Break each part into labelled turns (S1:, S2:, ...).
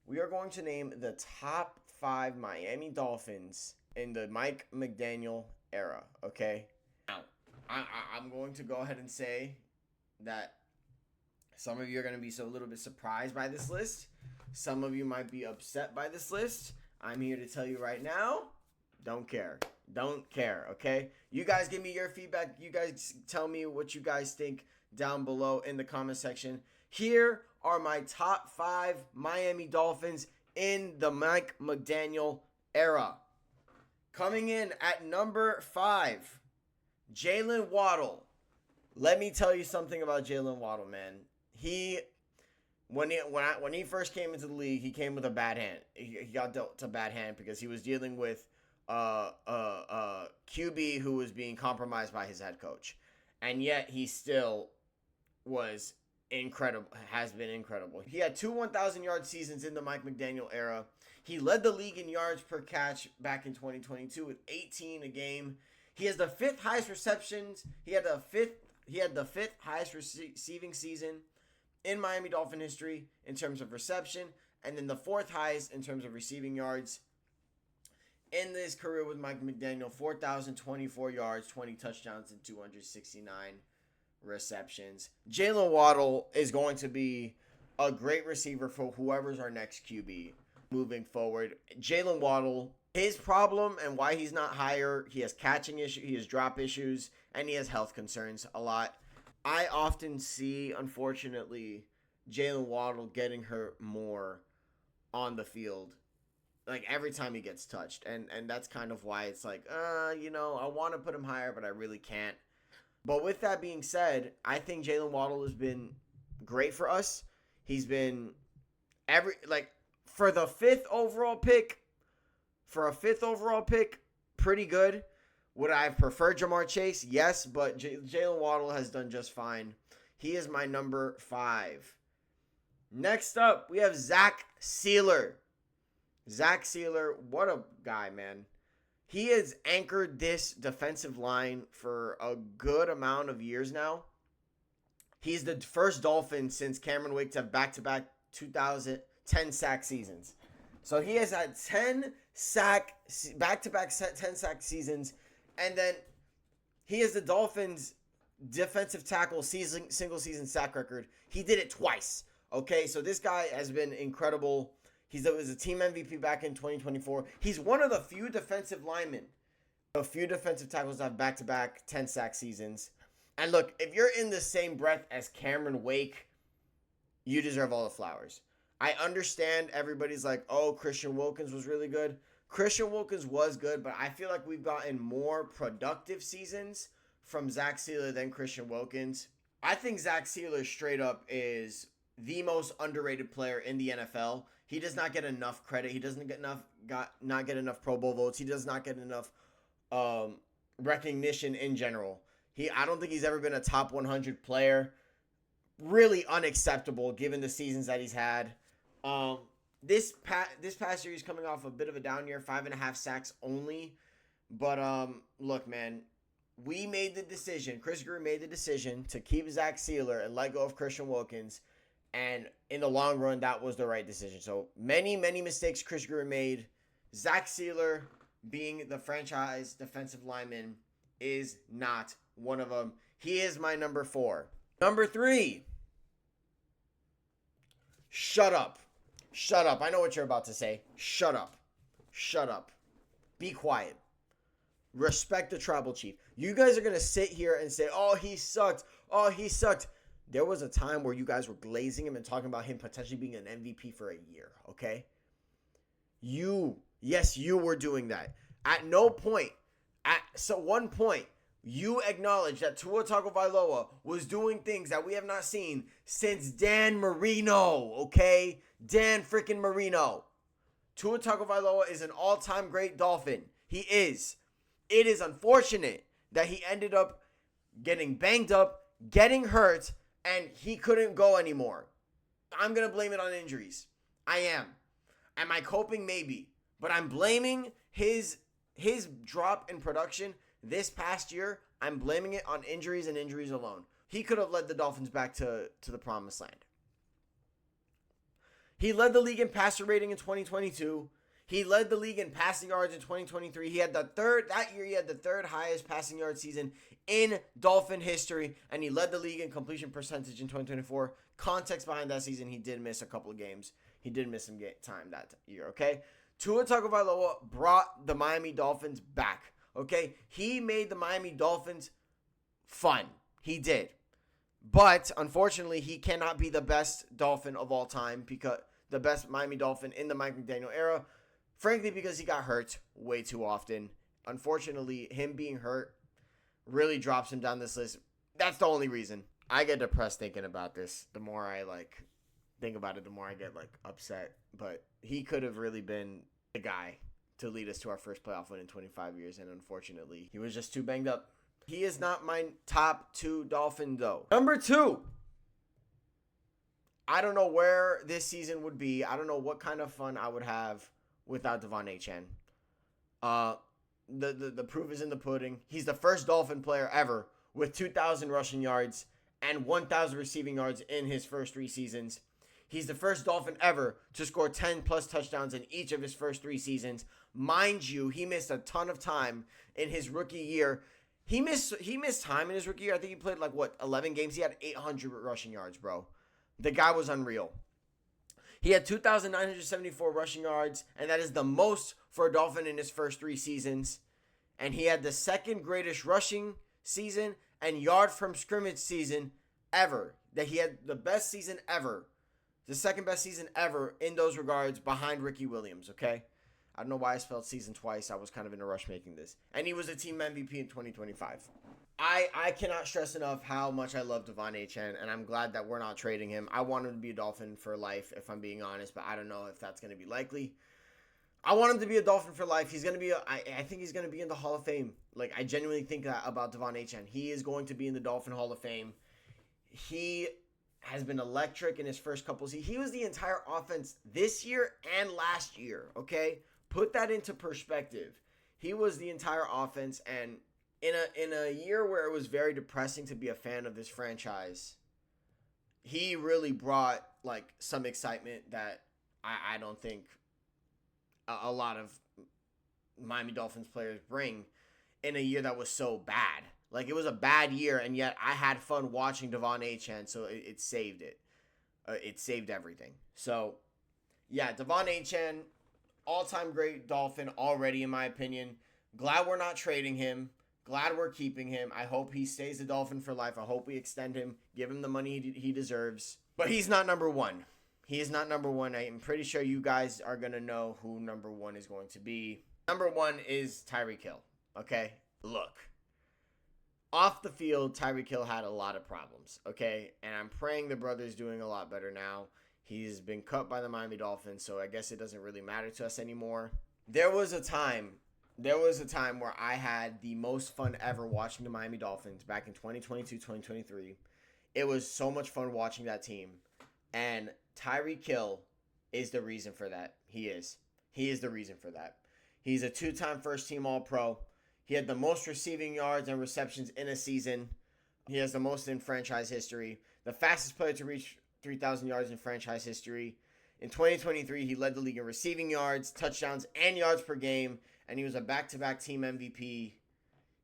S1: we are going to name the top 5 Miami Dolphins in the Mike McDaniel era, okay? Now, I'm going to go ahead and say that some of you are going to be so a little bit surprised by this list. Some of you might be upset by this list. I'm here to tell you right now, don't care. Don't care, okay? You guys give me your feedback. You guys tell me what you guys think down below in the comment section. Here are my top 5 Miami Dolphins in the Mike McDaniel era. Coming in at number 5, Jalen Waddle. Let me tell you something about Jalen Waddle, man. When he first came into the league, he came with a bad hand. He got dealt a bad hand because he was dealing with QB who was being compromised by his head coach, and yet he still was incredible. Has been incredible. He had 2 1,000-yard seasons in the Mike McDaniel era. He led the league in yards per catch back in 2022 with 18 a game. He has the 5th highest receptions. He had the fifth highest receiving season in Miami Dolphin history in terms of reception, and then the 4th highest in terms of receiving yards. In his career with Mike McDaniel, 4,024 yards, 20 touchdowns, and 269 receptions. Jalen Waddle is going to be a great receiver for whoever's our next QB moving forward. Jalen Waddle, his problem and why he's not higher, he has catching issues, he has drop issues, and he has health concerns a lot. I often see, unfortunately, Jalen Waddle getting hurt more on the field, like every time he gets touched. And that's kind of why it's like, I want to put him higher, but I really can't. But with that being said, I think Jalen Waddle has been great for us. He's been for a fifth overall pick, pretty good. Would I have preferred Jamar Chase? Yes, but Jalen Waddle has done just fine. He is my number 5. Next up, we have Zach Sealer. Zach Sealer, what a guy, man. He has anchored this defensive line for a good amount of years now. He's the first Dolphin since Cameron Wake to have back-to-back 2010 sack seasons. So he has had back-to-back 10 sack seasons. And then he is the Dolphins' defensive tackle single season sack record. He did it twice. Okay, so this guy has been incredible. He was a team MVP back in 2024. He's one of the few defensive tackles that have back-to-back 10 sack seasons. And look, if you're in the same breath as Cameron Wake, you deserve all the flowers. I understand everybody's like, oh, Christian Wilkins was really good. Christian Wilkins was good, but I feel like we've gotten more productive seasons from Zach Sealer than Christian Wilkins. I think Zach Sealer straight up is the most underrated player in the NFL. He does not get enough credit. He doesn't get enough Pro Bowl votes. He does not get enough recognition in general. I don't think he's ever been a top 100 player. Really unacceptable given the seasons that he's had. This past year, he's coming off a bit of a down year, 5.5 sacks only. But look, man, we made the decision. Chris Greer made the decision to keep Zach Sealer and let go of Christian Wilkins. And in the long run, that was the right decision. So many mistakes Chris Greer made. Zach Sealer, being the franchise defensive lineman, is not one of them. He is my number 4. Number 3. Shut up. Shut up. I know what you're about to say. Shut up. Shut up. Be quiet. Respect the tribal chief. You guys are going to sit here and say, oh, he sucked. Oh, he sucked. There was a time where you guys were glazing him and talking about him potentially being an MVP for a year, okay? Yes, you were doing that. At no point, one point, you acknowledged that Tua Tagovailoa was doing things that we have not seen since Dan Marino, okay? Dan freaking Marino. Tua Tagovailoa is an all-time great Dolphin. He is. It is unfortunate that he ended up getting banged up, getting hurt, and he couldn't go anymore. I'm going to blame it on injuries. I am. Am I coping? Maybe. But I'm blaming his drop in production this past year. I'm blaming it on injuries and injuries alone. He could have led the Dolphins back to the promised land. He led the league in passer rating in 2022. He led the league in passing yards in 2023. He had the third highest passing yard season in Dolphin history, and he led the league in completion percentage in 2024. Context behind that season, he did miss a couple of games. He did miss some time that year, okay? Tua Tagovailoa brought the Miami Dolphins back, okay? He made the Miami Dolphins fun. He did. But, unfortunately, he cannot be the best Dolphin of all time, because the best Miami Dolphin in the Mike McDaniel era, frankly, because he got hurt way too often. Unfortunately, him being hurt really drops him down this list. That's the only reason. I get depressed thinking about this. The more I think about it, the more I get upset. But he could have really been the guy to lead us to our first playoff win in 25 years, and unfortunately, he was just too banged up. He is not my top 2 Dolphin, though. Number 2. I don't know where this season would be. I don't know what kind of fun I would have without Devon Achane. The proof is in the pudding. He's the first Dolphin player ever with 2,000 rushing yards and 1,000 receiving yards in his first 3 seasons. He's the first Dolphin ever to score 10-plus touchdowns in each of his first 3 seasons. Mind you, he missed a ton of time in his rookie year. He missed time in his rookie year. I think he played 11 games. He had 800 rushing yards, bro. The guy was unreal. He had 2,974 rushing yards, and that is the most for a Dolphin in his first 3 seasons. And he had the second greatest rushing season and yard from scrimmage season ever. That he had the best season ever. The second best season ever in those regards behind Ricky Williams, okay? I don't know why I spelled season twice. I was kind of in a rush making this. And he was a team MVP in 2025. I cannot stress enough how much I love Devon Achane, and I'm glad that we're not trading him. I want him to be a Dolphin for life, if I'm being honest, but I don't know if that's going to be likely. I want him to be a Dolphin for life. He's going to be I think he's going to be in the Hall of Fame. I genuinely think that about Devon Achane. He is going to be in the Dolphin Hall of Fame. He has been electric in his first couple seasons. He was the entire offense this year and last year, okay? Put that into perspective. He was the entire offense, and in a year where it was very depressing to be a fan of this franchise, he really brought some excitement that I don't think a lot of Miami Dolphins players bring in a year that was so bad. It was a bad year, and yet I had fun watching Devon Achane, so it saved it. It saved everything. So, yeah, Devon Achane, all-time great Dolphin already, in my opinion. Glad we're not trading him. Glad we're keeping him. I hope he stays a Dolphin for life. I hope we extend him, give him the money he deserves. But he's not number 1. He is not number 1. I'm pretty sure you guys are going to know who number 1 is going to be. Number 1 is Tyreek Hill, okay? Look. Off the field, Tyreek Hill had a lot of problems, okay? And I'm praying the brother's doing a lot better now. He's been cut by the Miami Dolphins, so I guess it doesn't really matter to us anymore. There was a time where I had the most fun ever watching the Miami Dolphins back in 2022, 2023. It was so much fun watching that team. And Tyreek Hill is the reason for that. He is. He is the reason for that. He's a 2-time first-team All-Pro. He had the most receiving yards and receptions in a season. He has the most in franchise history. The fastest player to reach 3,000 yards in franchise history. In 2023, he led the league in receiving yards, touchdowns, and yards per game. And he was a back-to-back team MVP. He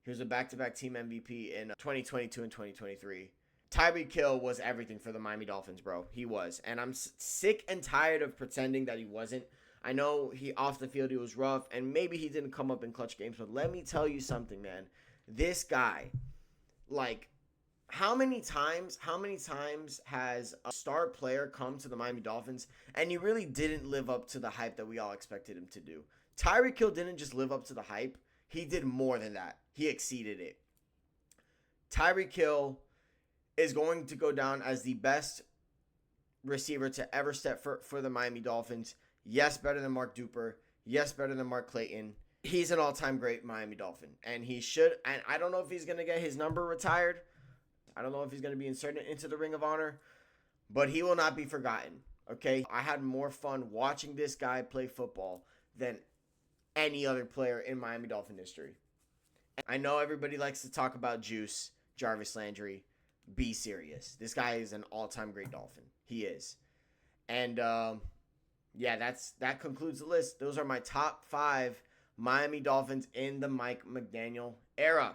S1: was a back-to-back team MVP in 2022 and 2023. Tyreek Hill was everything for the Miami Dolphins, bro. He was. And I'm sick and tired of pretending that he wasn't. I know off the field he was rough, and maybe he didn't come up in clutch games, but let me tell you something, man. This guy, how many times has a star player come to the Miami Dolphins and he really didn't live up to the hype that we all expected him to do? Tyreek Hill didn't just live up to the hype. He did more than that. He exceeded it. Tyreek Hill is going to go down as the best receiver to ever step for the Miami Dolphins. Yes, better than Mark Duper. Yes, better than Mark Clayton. He's an all-time great Miami Dolphin. And he should, and I don't know if he's going to get his number retired. I don't know if he's going to be inserted into the Ring of Honor. But he will not be forgotten, okay? I had more fun watching this guy play football than any other player in Miami Dolphin history. I know everybody likes to talk about Juice, Jarvis Landry. Be serious. This guy is an all-time great Dolphin. He is. And yeah, that concludes the list. Those are my top 5 Miami Dolphins in the Mike McDaniel era.